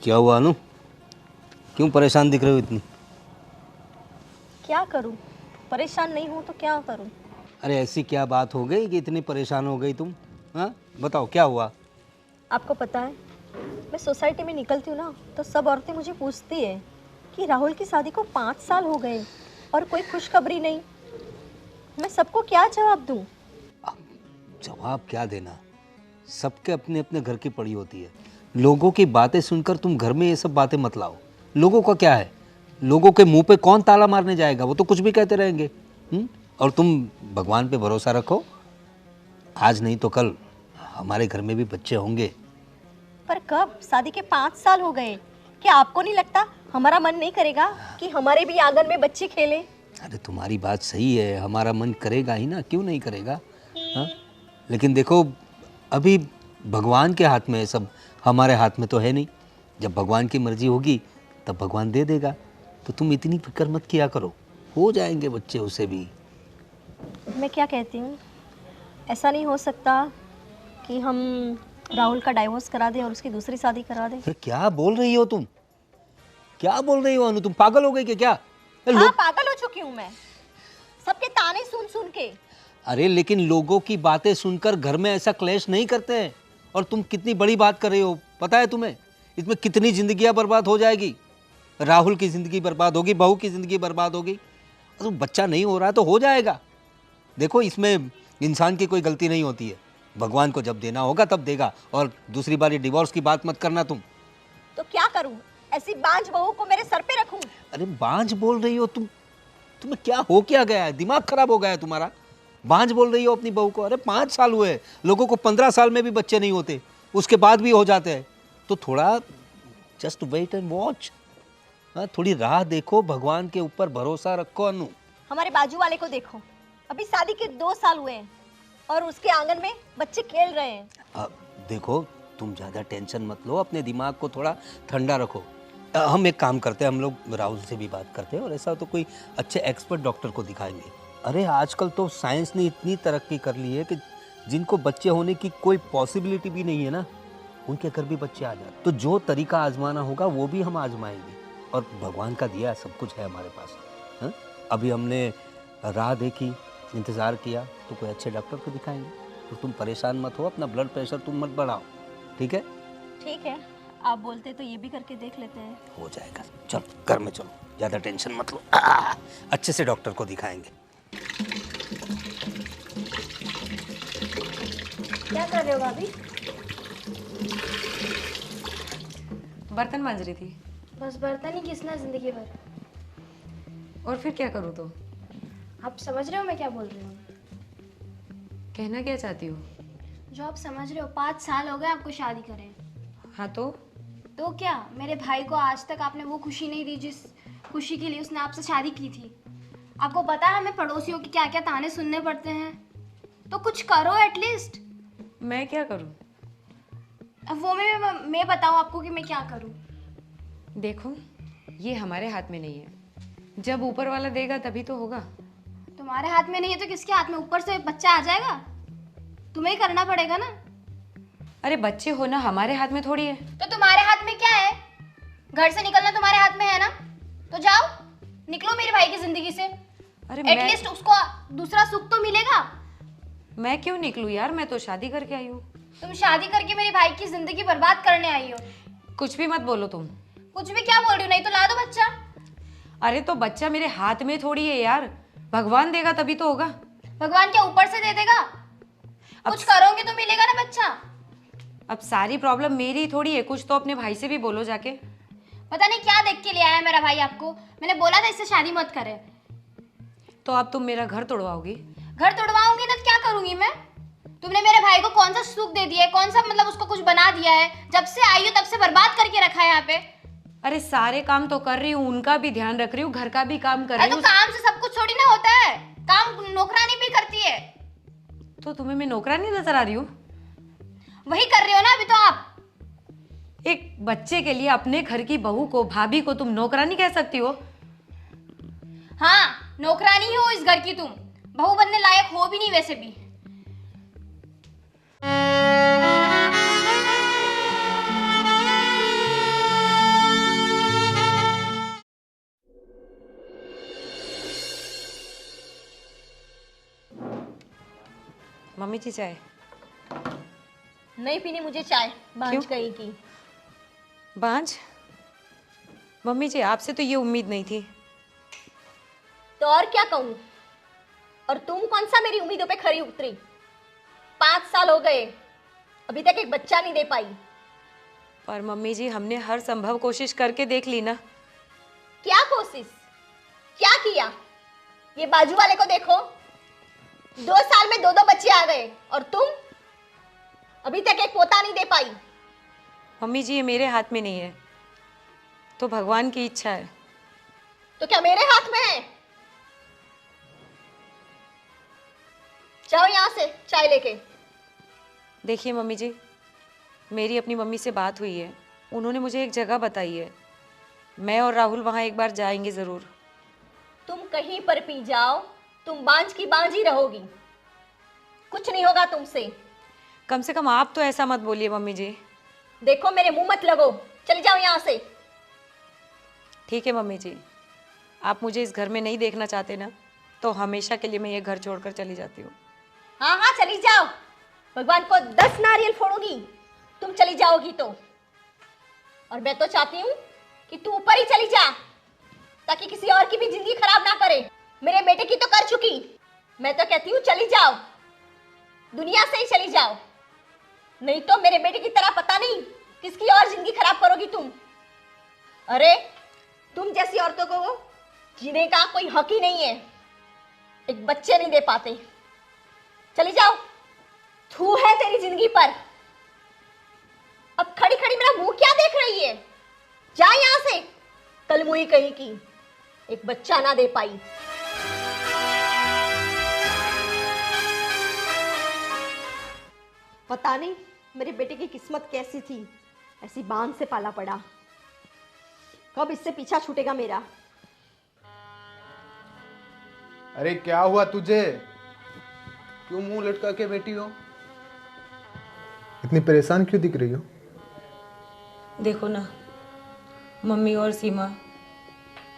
क्या हुआ अनु? क्यों परेशान दिख रहे हो इतनी? क्या करूं? परेशान नहीं हूं तो क्या करूं? अरे ऐसी क्या बात हो गई कि इतनी परेशान हो गई तुम? हाँ, बताओ क्या हुआ? आपको पता है, मैं सोसाइटी में निकलती हूँ ना तो सब औरतें मुझे पूछती है कि राहुल की शादी को 5 साल हो गए और कोई खुशखबरी नहीं। मैं सबको क्या जवाब दूं? अब जवाब क्या देना? सबके अपने अपने घर की पड़ी होती है। लोगों की बातें सुनकर तुम घर में ये सब बातें मत लाओ। लोगों का क्या है? लोगों के मुंह पे कौन ताला मारने जाएगा? वो तो कुछ भी कहते रहेंगे। और तुम भगवान पे भरोसा रखो, आज नहीं तो कल हमारे घर में भी बच्चे होंगे। पर कब? शादी के 5 साल हो गए। क्या आपको नहीं लगता हमारा मन नहीं करेगा कि हमारे भी आंगन में बच्चे खेलें? अरे तुम्हारी बात सही है, हमारा मन करेगा ही ना, क्यों नहीं करेगा? हाँ, लेकिन देखो अभी भगवान के हाथ में है सब, हमारे हाथ में तो है नहीं। जब भगवान की मर्जी होगी तब भगवान दे देगा। तो तुम इतनी फिक्र मत किया करो, हो जाएंगे बच्चे उसे भी। मैं क्या कहती हूँ, ऐसा नहीं हो सकता कि हम राहुल का डाइवोर्स करा दें और उसकी दूसरी शादी करा दें? अरे क्या बोल रही हो तुम? क्या बोल रही हो अनु? तुम पागल हो गई क्या? क्या हाँ, पागल हो चुकी हूँ मैं, सबके ताने सुन सुन के। अरे लेकिन लोगों की बातें सुनकर घर में ऐसा क्लेश नहीं करते हैं। और तुम कितनी बड़ी बात कर रही हो, पता है तुम्हें? इसमें कितनी जिंदगियां बर्बाद हो जाएगी। राहुल की ज़िंदगी बर्बाद होगी, बहू की ज़िंदगी बर्बाद होगी। तो बच्चा नहीं हो रहा है तो हो जाएगा। देखो इसमें इंसान की कोई गलती नहीं होती है। भगवान को जब देना होगा तब देगा। और दूसरी बार ये डिवोर्स की बात मत करना तुम। तो क्या करूं? ऐसी बांझ बहू को मेरे सर पे रखूं? अरे बांझ बोल रही हो तुम? तुम्हें क्या हो क्या गया है? दिमाग खराब हो गया है तुम्हारा? बांझ बोल रही हो अपनी बहू को? अरे 5 साल हुए, लोगों को 15 साल में भी बच्चे नहीं होते, उसके बाद भी हो जाते हैं। तो थोड़ा जस्ट वेट एंड वॉच। हाँ, थोड़ी राह देखो, भगवान के ऊपर भरोसा रखो अनु। हमारे बाजू वाले को देखो, अभी शादी के 2 साल हुए हैं और उसके आंगन में बच्चे खेल रहे हैं। अब देखो, तुम ज़्यादा टेंशन मत लो, अपने दिमाग को थोड़ा ठंडा रखो। हम एक काम करते हैं, हम लोग राहुल से भी बात करते हैं और ऐसा तो कोई अच्छे एक्सपर्ट डॉक्टर को दिखाएंगे। अरे आजकल तो साइंस ने इतनी तरक्की कर ली है कि जिनको बच्चे होने की कोई पॉसिबिलिटी भी नहीं है ना, उनके घर भी बच्चे आ जाते। तो जो तरीका आजमाना होगा वो भी हम आजमाएंगे। और भगवान का दिया सब कुछ है हमारे पास। हाँ, अभी हमने राह देखी, इंतज़ार किया, तो कोई अच्छे डॉक्टर को दिखाएंगे। तो तुम परेशान मत हो, अपना ब्लड प्रेशर तुम मत बढ़ाओ, ठीक है? ठीक है, आप बोलते तो ये भी करके देख लेते हैं। हो जाएगा। चलो घर में चलो, ज़्यादा टेंशन मत लो। अच्छे से डॉक्टर को दिखाएंगे। क्या कर रहे हो भाभी? बर्तन मांज रही थी। बस बर्तन ही घिसना जिंदगी भर। और फिर क्या करूँ तो? आप समझ रहे हो मैं क्या बोल रही हूँ? कहना क्या चाहती हो? जो आप समझ रहे हो, 5 साल हो गए आपको शादी करें। हाँ तो क्या मेरे भाई को आज तक आपने वो खुशी नहीं दी जिस खुशी के लिए उसने आपसे शादी की थी? आपको पता है हमें पड़ोसियों की क्या क्या ताने सुनने पड़ते हैं? तो कुछ करो एटलीस्ट। मैं क्या करूँ? अब वो मैं बताऊँ आपको कि मैं क्या करूँ? देखो, ये हमारे हाथ में नहीं है। जब ऊपर वाला देगा तभी तो होगा। तुम्हारे हाथ में नहीं है तो किसके हाथ में? ऊपर से बच्चा आ जाएगा, तुम्हें ही करना पड़ेगा ना। अरे बच्चे होना हमारे हाथ में थोड़ी है। तो तुम्हारे हाथ में क्या है? घर से निकलना तुम्हारे हाथ में है ना, तो जाओ निकलो मेरे भाई की जिंदगी से। अरे एटलीस्ट उसको दूसरा सुख तो मिलेगा। मैं क्यों निकलूं यार, मैं तो शादी करके आई हूँ। तुम शादी करके मेरे भाई की जिंदगी बर्बाद करने आई हो। कुछ भी मत बोलो तुम। कुछ भी क्या बोल रही हो? नहीं तो ला दो बच्चा। अरे तो बच्चा मेरे हाथ में थोड़ी है यार, भगवान देगा तभी तो होगा। भगवान क्या ऊपर से दे देगा? कुछ करोगे तो मिलेगा ना बच्चा। अब सारी प्रॉब्लम मेरी थोड़ी है, कुछ तो अपने भाई से भी बोलो जाके। पता नहीं क्या देख के ले आया मेरा भाई आपको। मैंने बोला था इससे शादी मत करे। तो अब तुम मेरा घर तोड़वाओगी? घर तोड़वाऊंगी ना, क्या करूंगी मैं? तुमने मेरे भाई को कौन सा सुख दे दिया है, कौन सा मतलब उसको कुछ बना दिया है? जब से आई हो तब से बर्बाद करके रखा है यहाँ पे। अरे सारे काम तो कर रही हूँ, उनका भी ध्यान रख रही हूँ, घर का भी काम कर रही तो हूँ। काम से सब कुछ थोड़ी ना होता है, काम नौकरानी भी करती है। तो तुम्हें मैं नौकरानी नजर आ रही हूँ? वही कर रहे हो ना अभी तो आप। एक बच्चे के लिए अपने घर की बहू को, भाभी को तुम नौकरानी कह सकती हो? हाँ, नौकरानी ही हो इस घर की तुम। बहू बनने लायक हो भी नहीं वैसे भी। मम्मी जी चाय। नहीं पीनी मुझे चाय, बांझ क्यों? कहीं की। बांझ? मम्मी जी आपसे तो ये उम्मीद नहीं थी। तो और क्या कहूँ? और तुम कौन सा मेरी उम्मीदों पे खरी उतरी? 5 साल हो गए, अभी तक एक बच्चा नहीं दे पाई। पर मम्मी जी हमने हर संभव कोशिश करके देख ली ना। क्या कोशिश? क्या किया? ये बाजू वाले को देखो, 2 साल में 2 बच्चे आ गए, और तुम अभी तक एक पोता नहीं दे पाई। मम्मी जी ये मेरे हाथ में नहीं है, तो भगवान की इच्छा है। तो क्या मेरे हाथ में है? जाओ यहाँ से चाय लेके। देखिए मम्मी जी, मेरी अपनी मम्मी से बात हुई है, उन्होंने मुझे एक जगह बताई है, मैं और राहुल वहाँ एक बार जाएंगे ज़रूर। तुम कहीं पर पी जाओ, तुम बांझ की बांझ ही रहोगी, कुछ नहीं होगा तुमसे। कम से कम आप तो ऐसा मत बोलिए मम्मी जी। देखो मेरे मुंह मत लगो, चले जाओ यहाँ से। ठीक है मम्मी जी, आप मुझे इस घर में नहीं देखना चाहते ना, तो हमेशा के लिए मैं ये घर छोड़कर चली जाती हूँ। हाँ हाँ चली जाओ, भगवान को 10 नारियल फोड़ूंगी तुम चली जाओगी तो। और मैं तो चाहती हूँ कि तू ऊपर ही चली जा, ताकि किसी और की भी जिंदगी खराब ना करे। मेरे बेटे की तो कर चुकी, मैं तो कहती हूँ चली जाओ, दुनिया से ही चली जाओ, नहीं तो मेरे बेटे की तरह पता नहीं किसकी और जिंदगी खराब करोगी तुम। अरे तुम जैसी औरतों को जीने का कोई हक ही नहीं है, एक बच्चे नहीं दे पाते। चली जाओ, थू है तेरी जिंदगी पर। अब खड़ी खड़ी मेरा मुंह क्या देख रही है? जा यहां से, कल मुई कहीं की, एक बच्चा ना दे पाई। पता नहीं मेरे बेटे की किस्मत कैसी थी, ऐसी बांझ से पाला पड़ा। कब इससे पीछा छूटेगा मेरा? अरे क्या हुआ तुझे? क्यों मुंह लटका के बैठी हो? इतनी परेशान क्यों दिख रही हो? देखो ना, मम्मी और सीमा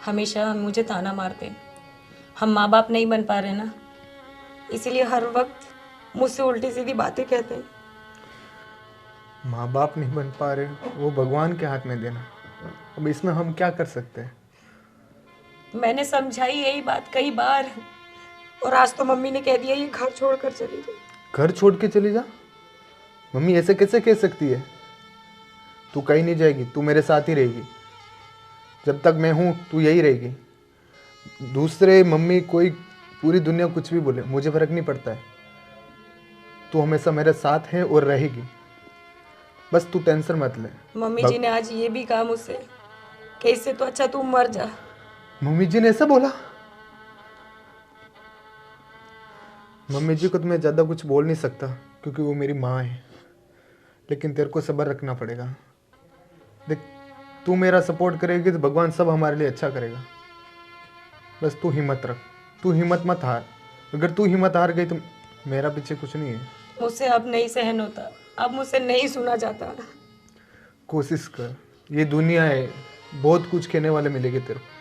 हमेशा मुझे ताना मारते, हम माँ बाप नहीं बन पा रहे ना, इसीलिए हर वक्त मुझसे उल्टी सीधी बातें कहते हैं। माँ बाप नहीं बन पा रहे, वो भगवान के हाथ में देना। अब इसमें हम क्या कर सकते हैं? मैंने समझाई यही बात कई बार, और आज तो मम्मी ने कह दिया ये घर छोड़कर चली जाए। घर छोड़ के चली जा? मम्मी ऐसे कैसे कह सकती है? तू कहीं नहीं जाएगी, तू मेरे साथ ही रहेगी। जब तक मैं हूँ तू यही रहेगी। दूसरे मम्मी कोई पूरी दुनिया कुछ भी बोले, मुझे फर्क नहीं पड़ता है। तू हमेशा मेरे साथ है और रहेगी, बस तू टेंशन मत ले। मम्मी जी ने आज ये भी कहा मुझसे कि इससे तो अच्छा तू मर जा। मम्मी जी ने ऐसा बोला? मम्मी जी को तो मैं ज़्यादा कुछ बोल नहीं सकता क्योंकि वो मेरी माँ है, लेकिन तेरे को सब्र रखना पड़ेगा। देख, तू मेरा सपोर्ट करेगी तो भगवान सब हमारे लिए अच्छा करेगा। बस तू हिम्मत रख, तू हिम्मत मत हार। अगर तू हिम्मत हार गई तो मेरा पीछे कुछ नहीं है। मुझसे अब नहीं सहन होता, अब मुझसे नहीं सुना जाता। कोशिश कर, ये दुनिया है, बहुत कुछ कहने वाले मिलेंगे तेरे को।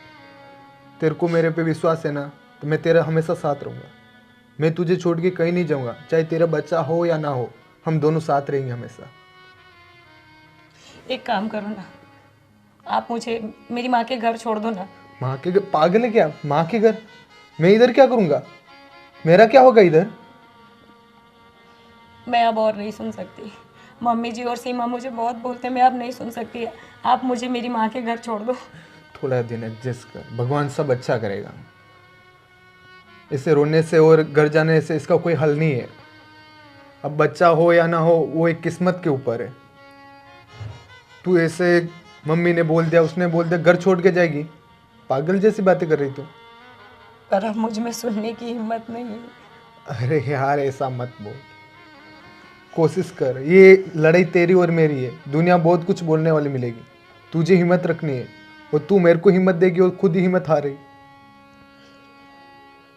तेरे को मेरे पे विश्वास है ना, तो मैं तेरा हमेशा साथ रहूँगा। मैं तुझे छोड़ के कहीं नहीं जाऊँगा, चाहे तेरा बच्चा हो या ना हो, हम दोनों साथ रहेंगे हमेशा। एक काम करो ना, आप मुझे मेरी माँ के घर छोड़ दो ना। माँ के घर? पागल है क्या? माँ के घर? मैं इधर क्या करूँगा? मेरा क्या होगा इधर? मैं अब और नहीं सुन सकती, मम्मी जी और सीमा मुझे बहुत बोलते हैं, मैं अब नहीं सुन सकती। आप मुझे मेरी माँ के घर छोड़ दो। थोड़ा दिन एडजस्ट कर, भगवान सब अच्छा करेगा। इसे रोने से और घर जाने से इसका कोई हल नहीं है। अब बच्चा हो या ना हो वो एक किस्मत के ऊपर है। तू ऐसे मम्मी ने बोल दिया, उसने बोल दिया, घर छोड़ के जाएगी? पागल जैसी बातें कर रही तू। पर अब मुझ में सुनने की हिम्मत नहीं है। अरे यार ऐसा मत बोल, कोशिश कर। ये लड़ाई तेरी और मेरी है, दुनिया बहुत कुछ बोलने वाली मिलेगी, तुझे हिम्मत रखनी है। और तू मेरे को हिम्मत देगी और खुद ही हिम्मत हार रही।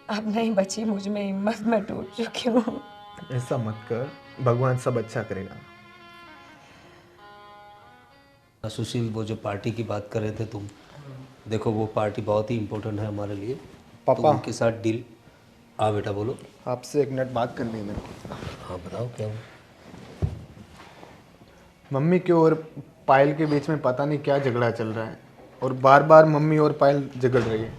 अब नहीं बची मुझ में हिम्मत, मैं टूट चुकी हूँ। ऐसा मत कर, भगवान सब अच्छा करेगा। सुशील, वो जो पार्टी की बात कर रहे थे तुम, देखो वो पार्टी बहुत ही इम्पोर्टेंट है हमारे लिए। पापा। तो उनके साथ डील। हाँ बेटा बोलो। आपसे एक मिनट बात करनी है मेरे को। हाँ बताओ क्या हुआ? मम्मी के और पायल के बीच में पता नहीं क्या झगड़ा चल रहा है, और बार बार मम्मी और पायल झगड़ रही है।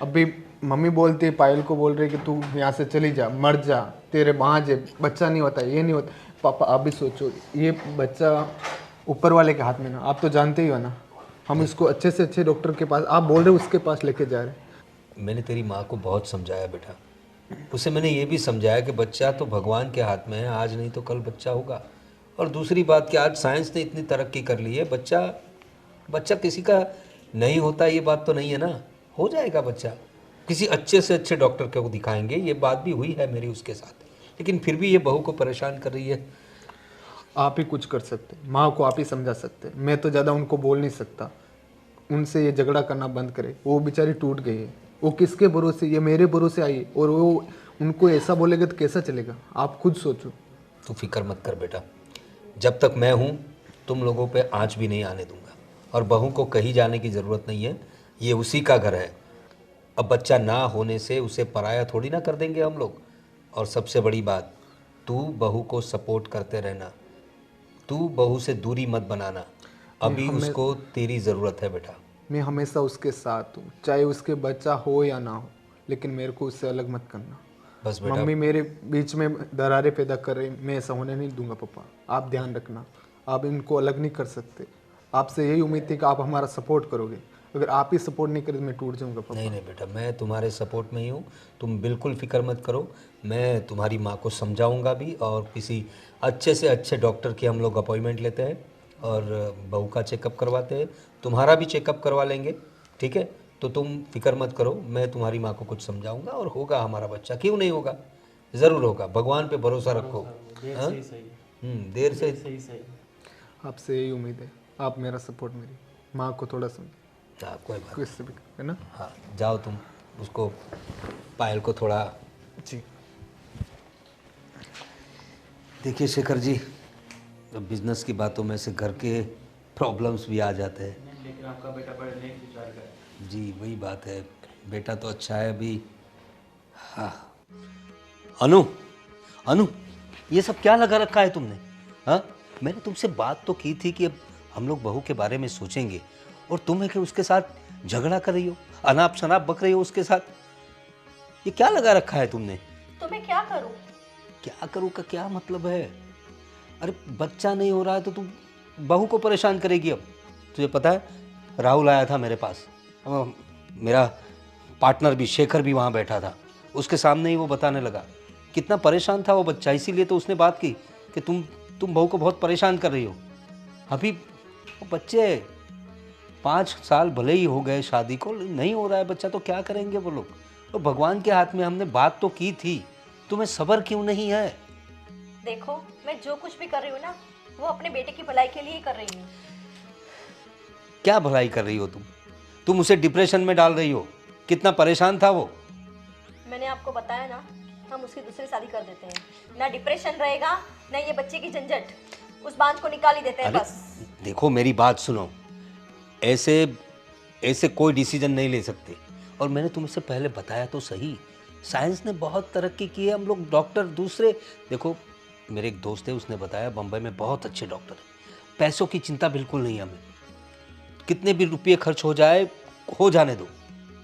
अभी मम्मी बोलती है, पायल को बोल रही है कि तू यहाँ से चली जा, मर जा, तेरे भांज है, बच्चा नहीं होता, ये नहीं होता। पापा आप भी सोचो, ये बच्चा ऊपर वाले के हाथ में ना, आप तो जानते ही हो ना। हम इसको अच्छे से अच्छे डॉक्टर के पास, आप बोल रहे हो उसके पास लेके जा रहे हैं। मैंने तेरी माँ को बहुत समझाया बेटा, उसे मैंने ये भी समझाया कि बच्चा तो भगवान के हाथ में है, आज नहीं तो कल बच्चा होगा। और दूसरी बात कि आज साइंस ने इतनी तरक्की कर ली है, बच्चा किसी का नहीं होता ये बात तो नहीं है ना, हो जाएगा बच्चा। किसी अच्छे से अच्छे डॉक्टर को दिखाएंगे, ये बात भी हुई है मेरी उसके साथ, लेकिन फिर भी ये बहू को परेशान कर रही है। आप ही कुछ कर सकते, माँ को आप ही समझा सकते, मैं तो ज़्यादा उनको बोल नहीं सकता। उनसे ये झगड़ा करना बंद करे, वो बेचारी टूट गई है, वो किसके भरोसे, ये मेरे भरोसे आई है, और वो उनको ऐसा बोलेगा तो कैसा चलेगा, आप खुद सोचो। तू फिक्र मत कर बेटा, जब तक मैं हूँ तुम लोगों पे आँच भी नहीं आने दूंगा। और बहू को कहीं जाने की ज़रूरत नहीं है, ये उसी का घर है। अब बच्चा ना होने से उसे पराया थोड़ी ना कर देंगे हम लोग। और सबसे बड़ी बात, तू बहू को सपोर्ट करते रहना, तू बहू से दूरी मत बनाना, अभी उसको तेरी ज़रूरत है बेटा। मैं हमेशा उसके साथ हूँ, चाहे उसके बच्चा हो या ना हो, लेकिन मेरे को उससे अलग मत करना। बस बेटा, मम्मी मेरे बीच में दरारें पैदा कर रही, मैं ऐसा होने नहीं दूंगा। पापा आप ध्यान रखना, आप इनको अलग नहीं कर सकते। आपसे यही उम्मीद थी कि आप हमारा सपोर्ट करोगे, अगर आप ही सपोर्ट नहीं करें तो मैं टूट जाऊंगा। पापा नहीं नहीं बेटा, मैं तुम्हारे सपोर्ट में ही हूँ, तुम बिल्कुल फिक्र मत करो। मैं तुम्हारी माँ को समझाऊंगा भी, और किसी अच्छे से अच्छे डॉक्टर की हम लोग अपॉइंटमेंट लेते हैं और बहू का चेकअप करवाते हैं, तुम्हारा भी चेकअप करवा लेंगे, ठीक है? तो तुम फिक्र मत करो, मैं तुम्हारी माँ को कुछ समझाऊंगा और होगा हमारा बच्चा, क्यों नहीं होगा, ज़रूर होगा। भगवान पे भरोसा रखो। हाँ? देर से सही। आपसे यही उम्मीद है, आप मेरा सपोर्ट, मेरी माँ को थोड़ा समझ, हाँ कोई बात किससे भी है ना। हाँ, जाओ तुम उसको, पायल को थोड़ा। जी देखिए शेखर जी, बिजनेस की बातों में से घर के प्रॉब्लम्स भी आ जाते हैं, लेकिन आपका बेटा बड़े नेक विचार का है। जी वही बात है। बेटा तो अच्छा है अभी। हाँ अनु, ये सब क्या लगा रखा है तुमने? हाँ, मैंने तुमसे बात तो की थी कि अब हम लोग बहू के बारे में सोचेंगे, और तुम है कि उसके साथ झगड़ा कर रही हो, अनाप शनाप बक रही हो उसके साथ। ये क्या लगा रखा है तुमने? तो मैं क्या करूं? क्या करूँ का क्या मतलब है? अरे बच्चा नहीं हो रहा है तो तुम बहू को परेशान करेगी। अब तुझे पता है, राहुल आया था मेरे पास, मेरा पार्टनर भी शेखर भी वहाँ बैठा था, उसके सामने ही वो बताने लगा कितना परेशान था वो बच्चा। इसीलिए तो उसने बात की कि तुम बहू को बहुत परेशान कर रही हो। अभी वो बच्चे 5 साल भले ही हो गए शादी को, नहीं हो रहा है बच्चा, तो क्या करेंगे वो लोग? तो भगवान के हाथ में, हमने बात तो की थी, तुम्हें सब्र क्यों नहीं है? देखो, मैं जो कुछ भी कर रही हूँ ना, वो अपने बेटे की भलाई के लिए ही कर रही हूँ। क्या भलाई कर रही हो तुम उसे डिप्रेशन में डाल रही हो। कितना परेशान था वो। मैंने आपको बताया ना, हम उसकी दूसरी शादी कर देते हैं, ना डिप्रेशन रहेगा ना ये बच्चे की झंझट, उस बांझ को निकाल ही देते हैं बस। देखो मेरी बात सुनो, ऐसे कोई डिसीजन नहीं ले सकते। और मैंने तुमसे पहले बताया तो सही, साइंस ने बहुत तरक्की की है, हम लोग डॉक्टर दूसरे, देखो मेरे एक दोस्त है, उसने बताया बम्बई में बहुत अच्छे डॉक्टर हैं, पैसों की चिंता बिल्कुल नहीं हमें, कितने भी रुपये खर्च हो जाए हो जाने दो,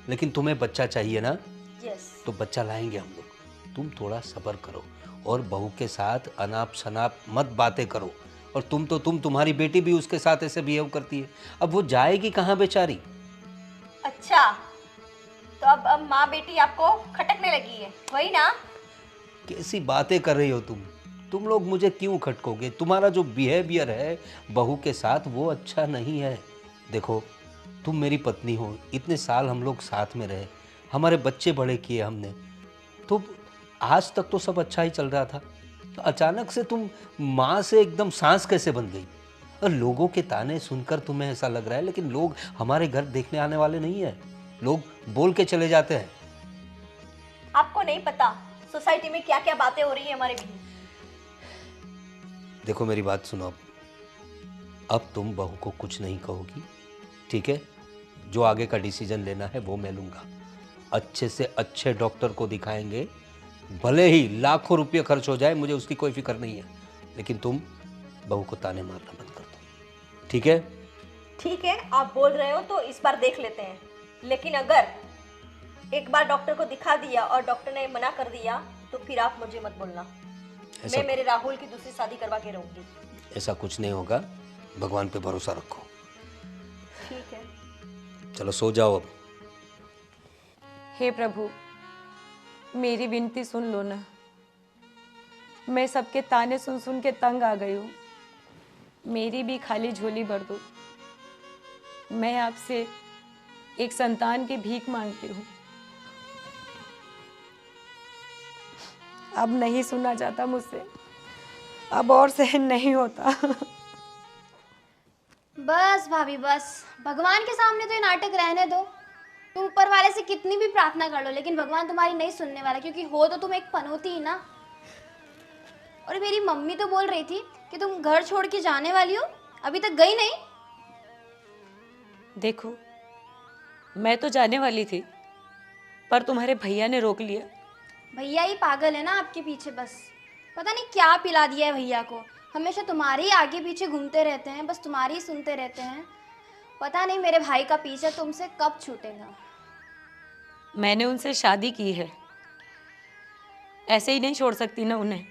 लेकिन तुम्हें बच्चा चाहिए ना, यस। तो बच्चा लाएंगे हम लोग। तुम थोड़ा सब्र करो और बहू के साथ अनाप शनाप मत बातें करो। और तुम्हारी बेटी भी उसके साथ ऐसे बिहेव करती है, अब वो जाएगी कहाँ बेचारी? अच्छा, तो अब माँ बेटी आपको खटकने लगी है, वही ना? कैसी बातें कर रही हो तुम लोग मुझे क्यों खटकोगे? तुम्हारा जो बिहेवियर है बहू के साथ वो अच्छा नहीं है। देखो तुम मेरी पत्नी हो, इतने साल हम लोग साथ में रहे, हमारे बच्चे बड़े किए हमने, तो आज तक तो सब अच्छा ही चल रहा था, तो अचानक से तुम माँ से एकदम सांस कैसे बन गई? और लोगों के ताने सुनकर तुम्हें ऐसा लग रहा है, लेकिन लोग हमारे घर देखने आने वाले नहीं है, लोग बोल के चले जाते हैं। आपको नहीं पता सोसाइटी में क्या क्या बातें हो रही है हमारे बीच। देखो मेरी बात सुनो, अब तुम बहू को कुछ नहीं कहोगी, ठीक है? जो आगे का डिसीजन लेना है वो मैं लूँगा, अच्छे से अच्छे डॉक्टर को दिखाएंगे, भले ही लाखों रुपये खर्च हो जाए, मुझे उसकी कोई फिक्र नहीं है, लेकिन तुम बहू को ताने मारना बंद कर दो, ठीक है? ठीक है, आप बोल रहे हो तो इस बार देख लेते हैं, लेकिन अगर एक बार डॉक्टर को दिखा दिया और डॉक्टर ने मना कर दिया तो फिर आप मुझे मत बोलना। मैं मेरे राहुल की दूसरी शादी करवा के रहूंगी। ऐसा कुछ नहीं होगा, भगवान पे भरोसा रखो। ठीक है, चलो सो जाओ अब। हे प्रभु, मेरी विनती सुन लो ना। मैं सबके ताने सुन सुन के तंग आ गई हूँ। मेरी भी खाली झोली भर दो। मैं आपसे एक संतान की भीख मांगती हूँ। अब नहीं सुना जाता मुझसे, अब और सहन नहीं होता। बस भाभी बस, भगवान के सामने तो ये नाटक रहने दो। तुम ऊपर वाले से कितनी भी प्रार्थना कर लो, लेकिन भगवान तुम्हारी नहीं सुनने वाला, क्योंकि हो तो तुम एक पनौती ही ना। और मेरी मम्मी तो बोल रही थी कि तुम घर छोड़ के जाने वाली हो, अभी तक गई नहीं। देखो, मैं तो जाने वाली थी, पर तुम्हारे भैया ने रोक लिया। भैया ही पागल है ना आपके पीछे, बस पता नहीं क्या पिला दिया है भैया को। हमेशा तुम्हारे ही आगे पीछे घूमते रहते हैं, बस तुम्हारी ही सुनते रहते हैं। पता नहीं मेरे भाई का पीछा तुमसे कब छूटेगा। मैंने उनसे शादी की है, ऐसे ही नहीं छोड़ सकती ना उन्हें।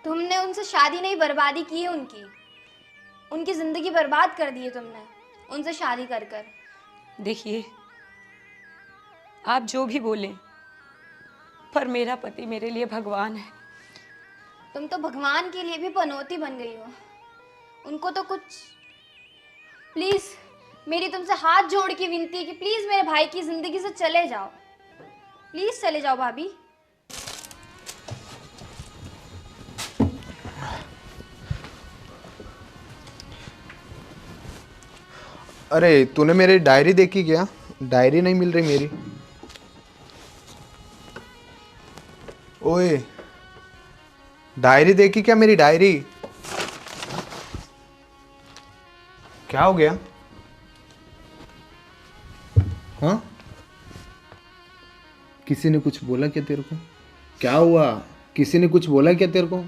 तुमने उनसे शादी नहीं, बर्बादी की है उनकी ज़िंदगी बर्बाद कर दी है तुमने उनसे शादी कर कर। देखिए, आप जो भी बोलें, पर मेरा पति मेरे लिए भगवान है। तुम तो भगवान के लिए भी पनौती बन गई हो। उनको तो कुछ, प्लीज़ मेरी तुमसे हाथ जोड़ के विनती है कि प्लीज़ मेरे भाई की ज़िंदगी से चले जाओ, प्लीज़ चले जाओ भाभी। अरे तूने मेरी डायरी देखी क्या? डायरी नहीं मिल रही मेरी। ओए, डायरी देखी क्या मेरी डायरी? क्या हो गया? हाँ, किसी ने कुछ बोला क्या तेरे को? क्या हुआ? किसी ने कुछ बोला क्या तेरे को?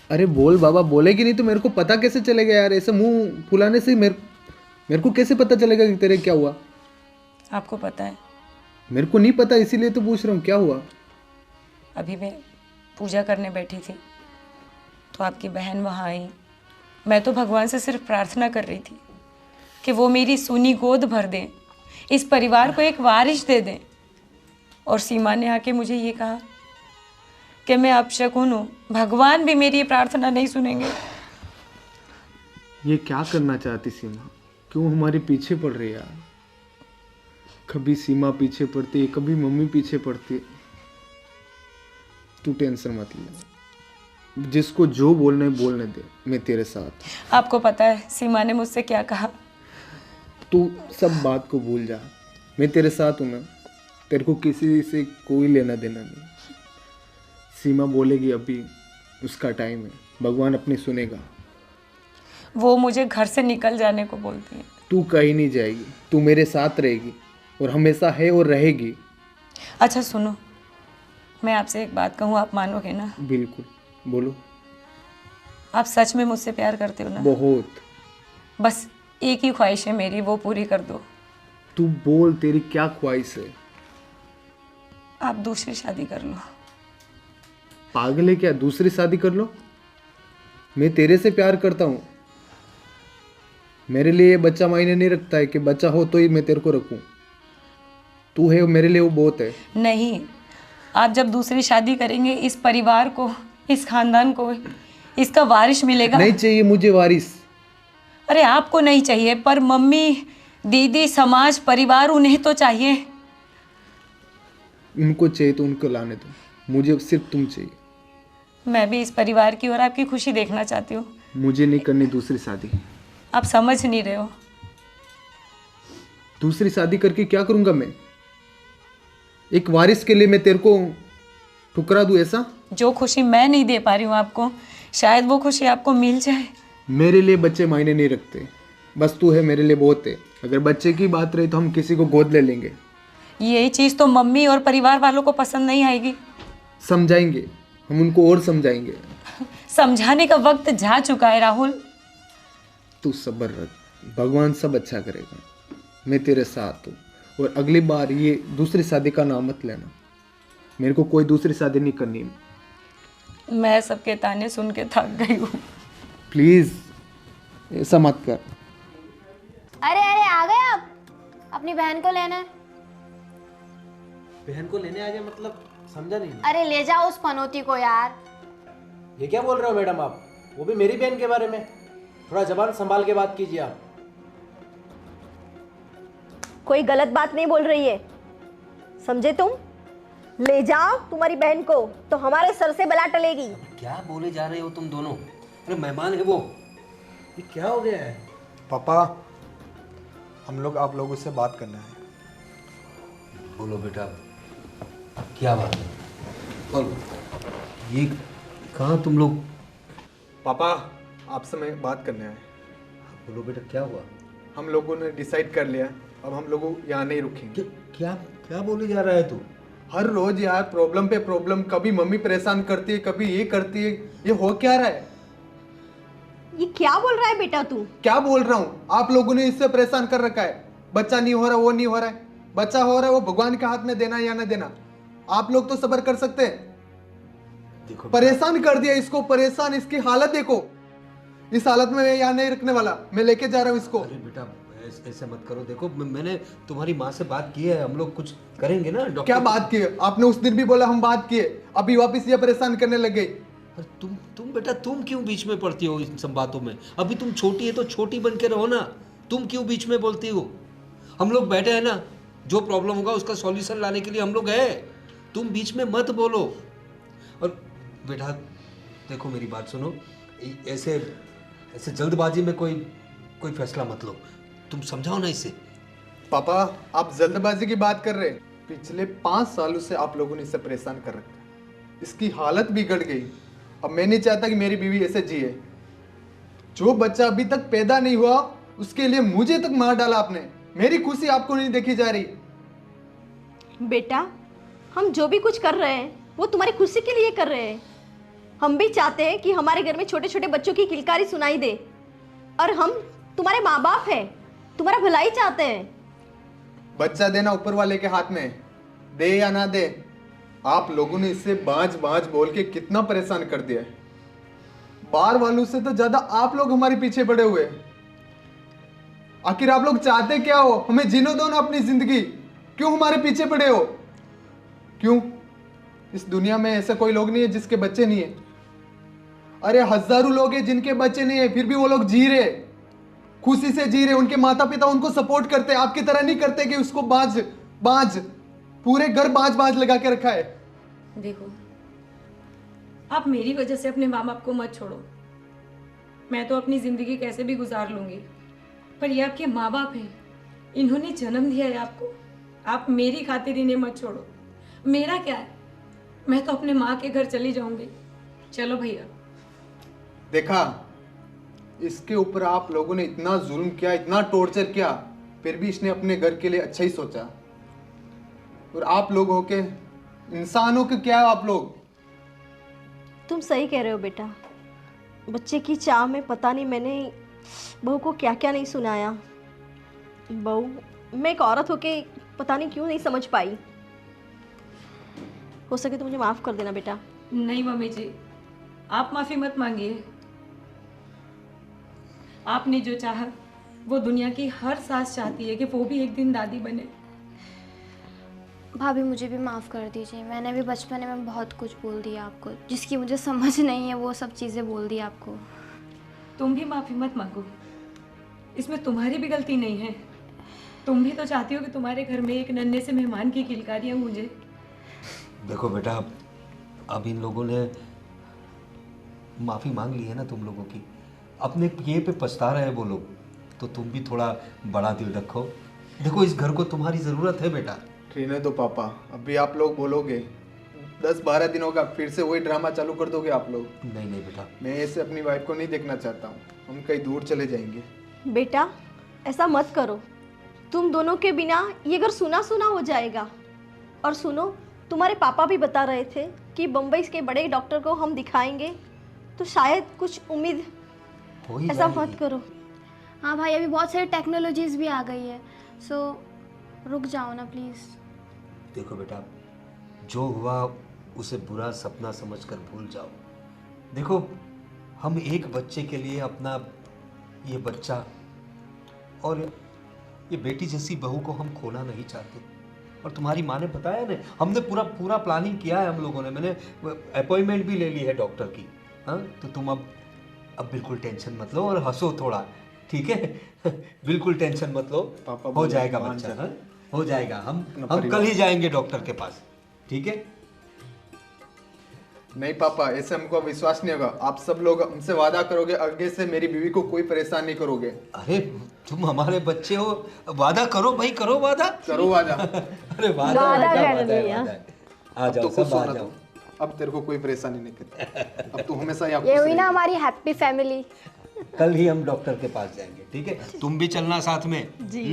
अरे बोल बाबा, बोलेगी नहीं तो मेरे को पता कैसे चलेगा यार? ऐसे मुंह फुलाने से मेरे को कैसे पता चलेगा कि तेरे क्या हुआ? आपको पता है, मेरे को नहीं पता, इसीलिए तो पूछ रहा हूँ, क्या हुआ? अभी मैं पूजा करने बैठी थी तो आपकी बहन वहाँ आई। मैं तो भगवान से सिर्फ प्रार्थना कर रही थी कि वो मेरी सूनी गोद भर दें, इस परिवार को एक वारिस दे दें। और सीमा ने आके मुझे ये कहा कि मैं अपशकुन हूँ, भगवान भी मेरी ये प्रार्थना नहीं सुनेंगे। ये क्या करना चाहती सीमा? क्यों हमारे पीछे पड़ रही है यार? कभी सीमा पीछे पड़ती है, कभी मम्मी पीछे पड़ती है। तू टेंशन मत ले, जिसको जो बोलने बोलने दे, मैं तेरे साथ। आपको पता है सीमा ने मुझसे क्या कहा? तू सब बात को भूल जा, मैं तेरे साथ हूँ ना। तेरे को किसी से कोई लेना देना नहीं। सीमा बोलेगी अभी उसका टाइम है, भगवान अपनी सुनेगा। वो मुझे घर से निकल जाने को बोलती है। तू कहीं नहीं जाएगी, तू मेरे साथ रहेगी और हमेशा है और रहेगी। अच्छा सुनो, मैं आपसे एक बात कहूँ, आप मानोगे ना? बिल्कुल, बोलो। आप सच में मुझसे प्यार करते हो ना? बहुत। बस एक ही ख्वाहिश है मेरी, वो पूरी कर दो। तू बोल, तेरी क्या ख्वाहिश है? आप दूसरी शादी कर लो। पागल है क्या? दूसरी शादी कर लो? मैं तेरे से प्यार करता हूँ। मेरे लिए बच्चा मायने नहीं रखता है कि बच्चा हो तो ही मैं तेरे को रखूं। तू है मेरे लिए, वो बहुत है। नहीं, आप जब दूसरी शादी करेंगे, इस परिवार को, इस खानदान को इसका वारिस मिलेगा। नहीं चाहिए मुझे वारिस। अरे आपको नहीं चाहिए, पर मम्मी, दीदी, समाज, परिवार, उन्हें तो चाहिए। उनको चाहिए तो उनको लाने दो, मुझे सिर्फ तुम चाहिए। मैं भी इस परिवार की और आपकी खुशी देखना चाहती हूँ। मुझे नहीं करनी दूसरी शादी। आप समझ नहीं रहे हो। दूसरी शादी करके क्या करूंगा मैं? एक वारिस के लिए मैं तेरे को ठुकरा दूं ऐसा? जो खुशी मैं नहीं दे पा रही हूँ आपको, शायद वो खुशी आपको मिल जाए। मेरे लिए बच्चे मायने नहीं रखते, बस तू है मेरे लिए बहुत है। अगर बच्चे की बात रही तो हम किसी को गोद ले लेंगे। यही चीज़ तो मम्मी और परिवार वालों को पसंद नहीं आएगी। समझाएंगे, हम उनको और समझाएंगे। समझाने का वक्त जा चुका है राहुल। तू सब्र रख, भगवान सब अच्छा करेगा। मैं तेरे साथ हूँ, और अगली बार ये दूसरी शादी का नाम मत लेना। मेरे को कोई दूसरी शादी नहीं करनी। मैं सबके ताने सुन के थक गई हूँ। प्लीज ऐसा मत कर। अरे अरे आ गए आप, अपनी बहन को लेने। बहन को लेने आ गए मतलब समझा नहीं। अरे ले जाओ उस पनौती को यार। ये क्या बोल रहे हो मैडम आप, वो भी मेरी बहन के बारे में? थोड़ा जबान संभाल के बात कीजिए आप। कोई गलत बात नहीं बोल रही है, समझे तुम? ले जाओ तुम्हारी बहन को तो हमारे सर से बला टलेगी। क्या बोले जा रहे हो तुम दोनों? अरे मेहमान है वो। ये क्या हो गया है? पापा, हम लोग आप लोगों से बात करना है। बोलो बेटा, क्या बात है? और ये कहाँ तुम लोग? पापा, आपसे मैं बात करने आए। बोलो बेटा, क्या हुआ? हम लोगों ने डिसाइड कर लिया, अब हम लोग यहाँ नहीं रुकेंगे। क्या क्या बोले जा रहा है तू? हर रोज यार प्रॉब्लम पे प्रॉब्लम, कभी मम्मी परेशान करती है, कभी ये करती है। ये हो क्या रहा है? ये क्या बोल रहा है बेटा तू? क्या बोल रहा हूँ? आप लोगों ने इससे परेशान कर रखा है। बच्चा नहीं हो रहा, वो नहीं हो रहा है। बच्चा हो रहा है, वो भगवान के हाथ में देना या ना देना। आप लोग तो सब्र कर सकते हैं। देखो परेशान कर दिया इसको, परेशान। इसकी हालत देखो। इस हालत में मैं यहाँ नहीं रखने वाला, मैं लेके जा रहा हूँ इसको। अरे बेटा ऐसे मत करो। देखो मैंने तुम्हारी माँ से बात की है, हम लोग कुछ करेंगे ना डॉक्टर। क्या बात की है? आपने उस दिन भी बोला हम बात किए, अभी वापस ये परेशान करने लग गई। पर तुम बेटा, तुम क्यों बीच में पड़ती हो इन सब बातों में? अभी तुम छोटी है तो छोटी बन के रहो ना। तुम क्यों बीच में बोलती हो? हम लोग बैठे हैं ना, जो प्रॉब्लम होगा उसका सॉल्यूशन लाने के लिए हम लोग हैं। तुम बीच में मत बोलो। और बेटा देखो, मेरी बात सुनो, ऐसे ऐसे जल्दबाजी में कोई फैसला मत लो। तुम समझाओ ना इसे। पापा, आप जल्दबाजी की बात कर रहे हैं। पिछले 5 सालों से आप लोगों ने इसे परेशान कर रखा है। इसकी हालत बिगड़ गई। अब मैं नहीं चाहता कि मेरी बीवी ऐसे जिए। जो बच्चा अभी तक पैदा नहीं हुआ उसके लिए मुझे तक मार डाला आपने। मेरी खुशी आपको नहीं देखी जा रही। बेटा, हम जो भी कुछ कर रहे हैं वो तुम्हारी खुशी के लिए कर रहे हैं। हम भी चाहते हैं कि हमारे घर में छोटे छोटे बच्चों की किलकारी सुनाई दे, और हम तुम्हारे माँ बाप हैं, तुम्हारा भलाई चाहते हैं। बच्चा देना ऊपर वाले के हाथ में, दे या ना दे। आप लोगों ने इससे बाँझ बाँझ बोल के कितना परेशान कर दिया है। बाहर वालों से तो ज्यादा आप लोग हमारे पीछे पड़े हुए। आखिर आप लोग चाहते क्या हो? हमें जीने दो ना अपनी जिंदगी। क्यों हमारे पीछे पड़े हो? क्यों? इस दुनिया में ऐसा कोई लोग नहीं है जिसके बच्चे नहीं है। अरे हजारों लोग हैं जिनके बच्चे नहीं है, फिर भी वो लोग जी रहे, खुशी से जी रहे। उनके माता पिता उनको सपोर्ट करते, आपकी तरह नहीं करते कि उसको बाज पूरे घर बाज लगा के रखा है। देखो, आप मेरी वजह से अपने माँ बाप को मत छोड़ो। मैं तो अपनी ज़िंदगी कैसे भी गुजार लूँगी, पर ये आपके माँ बाप हैं, इन्होंने जन्म दिया है आपको। आप मेरी खातिर इन्हें मत छोड़ो। मेरा क्या है, मैं तो अपने माँ के घर चली जाऊँगी। चलो भैया। देखा, इसके ऊपर आप लोगों ने इतना जुल्म किया, इतना टॉर्चर किया, फिर भी इसने अपने घर के लिए अच्छा ही सोचा। और आप लोग हो के इंसानों के क्या आप लोग? तुम सही कह रहे हो बेटा। बच्चे की चाह में पता नहीं मैंने बहू को क्या क्या नहीं सुनाया। बहू, मैं एक औरत होके पता नहीं क्यों नहीं समझ पाई। हो सके तो मुझे माफ़ कर देना बेटा। नहीं मम्मी जी, आप माफ़ी मत मांगिए। आपने जो चाहा वो दुनिया की हर सास चाहती है कि वो भी एक दिन दादी बने। भाभी मुझे भी माफ़ कर दीजिए। मैंने भी बचपन में बहुत कुछ बोल दिया आपको, जिसकी मुझे समझ नहीं है, वो सब चीज़ें बोल दी आपको। तुम भी माफ़ी मत मांगो, इसमें तुम्हारी भी गलती नहीं है। तुम भी तो चाहती हो कि तुम्हारे घर में एक नन्हे से मेहमान की किलकारियाँ गूंजे। देखो बेटा, अब इन लोगों ने माफ़ी मांग ली है ना तुम लोगों की, अपने किए पे पछता रहे हैं वो लोग, तो तुम भी थोड़ा बड़ा दिल रखो। देखो, इस घर को तुम्हारी ज़रूरत है बेटा। रहने दो पापा, अभी आप लोग बोलोगे 10-12 दिनों का फिर से वही ड्रामा चालू कर दोगे आप लोग। नहीं नहीं बेटा, मैं ऐसे अपनी वाइफ को नहीं देखना चाहता हूँ। हम कहीं दूर चले जाएंगे। बेटा, ऐसा मत करो। तुम दोनों के बिना ये घर सुना सुना हो जाएगा। और सुनो, तुम्हारे पापा भी बता रहे थे कि बम्बई के बड़े डॉक्टर को हम दिखाएंगे, तो शायद कुछ उम्मीद। हो ही ऐसा जाएगी। मत करो। हाँ भाई, अभी बहुत सारी टेक्नोलॉजीज भी आ गई है, सो रुक जाओ ना प्लीज़। देखो बेटा, जो हुआ उसे बुरा सपना समझकर भूल जाओ। देखो, हम एक बच्चे के लिए अपना ये बच्चा और ये बेटी जैसी बहू को हम खोना नहीं चाहते। और तुम्हारी माँ ने बताया ना, हमने पूरा प्लानिंग किया है हम लोगों ने। मैंने अपॉइंटमेंट भी ले ली है डॉक्टर की। हाँ, तो तुम अब बिल्कुल टेंशन मत लो और हंसो थोड़ा, ठीक है? बिल्कुल टेंशन मत लो, पापा हो बोले, जाएगा मान बच्चा। जा। हाँ, हो जाएगा। हम परिवार। कल ही जाएंगे डॉक्टर के पास, ठीक है? नहीं पापा, ऐसे हमको विश्वास नहीं होगा। आप सब लोग हमसे वादा करोगे आगे से मेरी बीवी को कोई परेशान नहीं करोगे। अरे तुम हमारे बच्चे हो, वादा करो भाई, करो वादा। करो वादा। अरे वादा वादा वादा, कर वादा है, लिया। वादा है। आ अब जाओ, तो खुश सब आ होना जाओ। तू। अब तेरे को कोई परेशानी नहीं करती। अब तू हमेशा यहाँ ये खुश हुई ना रहेगी। हमारी हैप्पी फैमिली। कल ही हम डॉक्टर के पास जाएंगे, ठीक है? तुम भी चलना साथ में। जी।